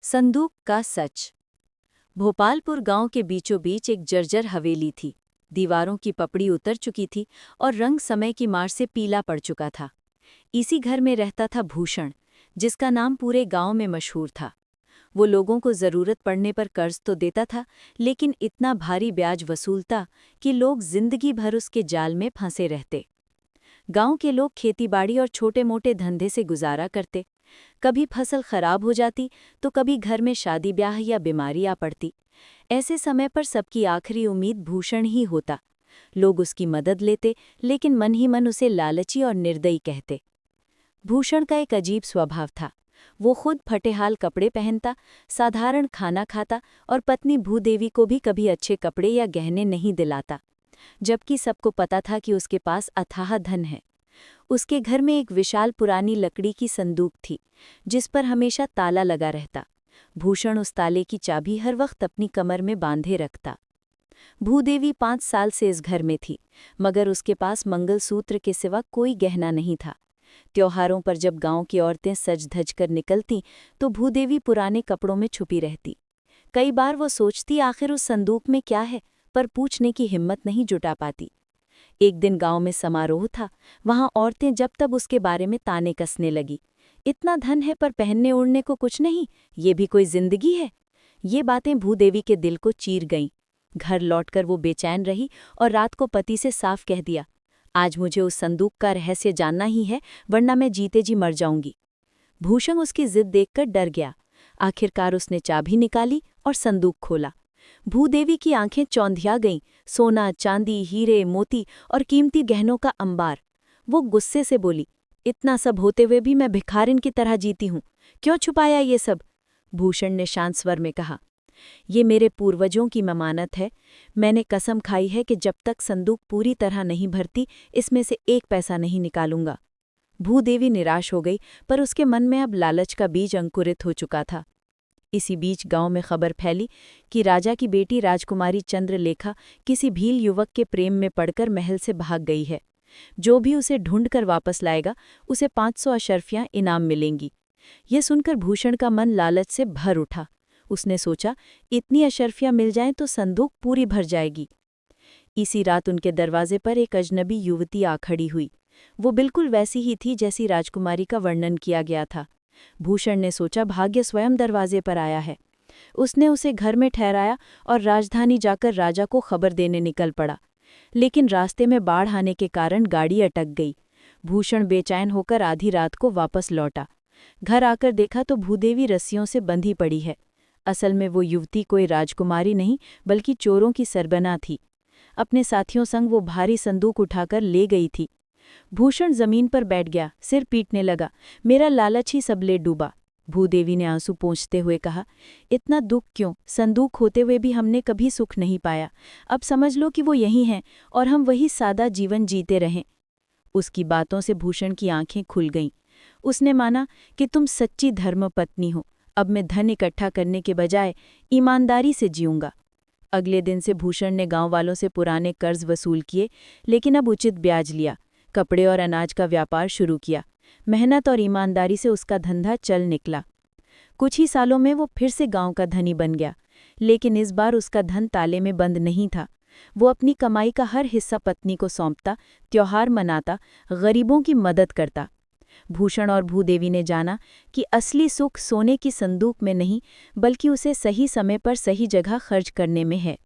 संदूक का सच। भोपालपुर गांव के बीचों बीच एक जर्जर हवेली थी। दीवारों की पपड़ी उतर चुकी थी और रंग समय की मार से पीला पड़ चुका था। इसी घर में रहता था भूषण, जिसका नाम पूरे गांव में मशहूर था। वो लोगों को जरूरत पड़ने पर कर्ज तो देता था, लेकिन इतना भारी ब्याज वसूलता कि लोग जिंदगी भर उसके जाल में फंसे रहते। गांव के लोग खेतीबाड़ी और छोटे मोटे धंधे से गुजारा करते। कभी फसल खराब हो जाती तो कभी घर में शादी ब्याह या बीमारी आ पड़ती। ऐसे समय पर सबकी आखिरी उम्मीद भूषण ही होता। लोग उसकी मदद लेते, लेकिन मन ही मन उसे लालची और निर्दयी कहते। भूषण का एक अजीब स्वभाव था। वो खुद फटेहाल कपड़े पहनता, साधारण खाना खाता और पत्नी भूदेवी को भी कभी अच्छे कपड़े या गहने नहीं दिलाता, जबकि सबको पता था कि उसके पास अथाह धन है। उसके घर में एक विशाल पुरानी लकड़ी की संदूक थी, जिस पर हमेशा ताला लगा रहता। भूषण उस ताले की चाबी हर वक्त अपनी कमर में बांधे रखता। भूदेवी 5 साल से इस घर में थी, मगर उसके पास मंगलसूत्र के सिवा कोई गहना नहीं था। त्योहारों पर जब गांव की औरतें सज धज कर निकलतीं, तो भूदेवी पुराने कपड़ों में छुपी रहती। कई बार वो सोचती आखिर उस संदूक में क्या है, पर पूछने की हिम्मत नहीं जुटा पाती। एक दिन गांव में समारोह था। वहां औरतें जब तब उसके बारे में ताने कसने लगी। इतना धन है पर पहनने ओढ़ने को कुछ नहीं, ये भी कोई जिंदगी है? ये बातें भूदेवी के दिल को चीर गईं। घर लौटकर वो बेचैन रही और रात को पति से साफ कह दिया, आज मुझे उस संदूक का रहस्य जानना ही है, वरना मैं जीते जी मर जाऊंगी। भूषण उसकी जिद देखकर डर गया। आखिरकार उसने चाबी निकाली और संदूक खोला। भूदेवी की आंखें चौंधिया गईं। सोना, चांदी, हीरे, मोती और कीमती गहनों का अंबार। वो गुस्से से बोली, इतना सब होते हुए भी मैं भिखारिन की तरह जीती हूँ, क्यों छुपाया ये सब? भूषण ने शांत स्वर में कहा, ये मेरे पूर्वजों की ममानत है। मैंने कसम खाई है कि जब तक संदूक पूरी तरह नहीं भरती, इसमें से एक पैसा नहीं निकालूंगा। भूदेवी निराश हो गई, पर उसके मन में अब लालच का बीज अंकुरित हो चुका था। इसी बीच गांव में खबर फैली कि राजा की बेटी राजकुमारी चंद्रलेखा किसी भील युवक के प्रेम में पड़कर महल से भाग गई है। जो भी उसे ढूंढकर वापस लाएगा, उसे 500 अशर्फियां इनाम मिलेंगी। ये सुनकर भूषण का मन लालच से भर उठा। उसने सोचा, इतनी अशर्फियां मिल जाएं तो संदूक पूरी भर जाएगी। इसी रात उनके दरवाजे पर एक अजनबी युवती आ खड़ी हुई। वो बिल्कुल वैसी ही थी जैसी राजकुमारी का वर्णन किया गया था। भूषण ने सोचा, भाग्य स्वयं दरवाजे पर आया है। उसने उसे घर में ठहराया और राजधानी जाकर राजा को खबर देने निकल पड़ा। लेकिन रास्ते में बाढ़ आने के कारण गाड़ी अटक गई। भूषण बेचैन होकर आधी रात को वापस लौटा। घर आकर देखा तो भूदेवी रस्सियों से बंधी पड़ी है। असल में वो युवती कोई राजकुमारी नहीं, बल्कि चोरों की सरगना थी। अपने साथियों संग वो भारी संदूक उठाकर ले गई थी। भूषण जमीन पर बैठ गया, सिर पीटने लगा। मेरा लालच ही सब ले डूबा। भूदेवी ने आंसू पोंछते हुए कहा, इतना दुख क्यों? संदूक होते हुए भी हमने कभी सुख नहीं पाया। अब समझ लो कि वो यही हैं और हम वही सादा जीवन जीते रहें। उसकी बातों से भूषण की आंखें खुल गईं। उसने माना कि तुम सच्ची धर्मपत्नी हो। अब मैं धन इकट्ठा करने के बजाय ईमानदारी से जीऊंगा। अगले दिन से भूषण ने गांव वालों से पुराने कर्ज वसूल किए, लेकिन अब उचित ब्याज लिया। कपड़े और अनाज का व्यापार शुरू किया। मेहनत और ईमानदारी से उसका धंधा चल निकला। कुछ ही सालों में वो फिर से गांव का धनी बन गया, लेकिन इस बार उसका धन ताले में बंद नहीं था। वो अपनी कमाई का हर हिस्सा पत्नी को सौंपता, त्योहार मनाता, गरीबों की मदद करता। भूषण और भूदेवी ने जाना कि असली सुख सोने की संदूक में नहीं, बल्कि उसे सही समय पर सही जगह खर्च करने में है।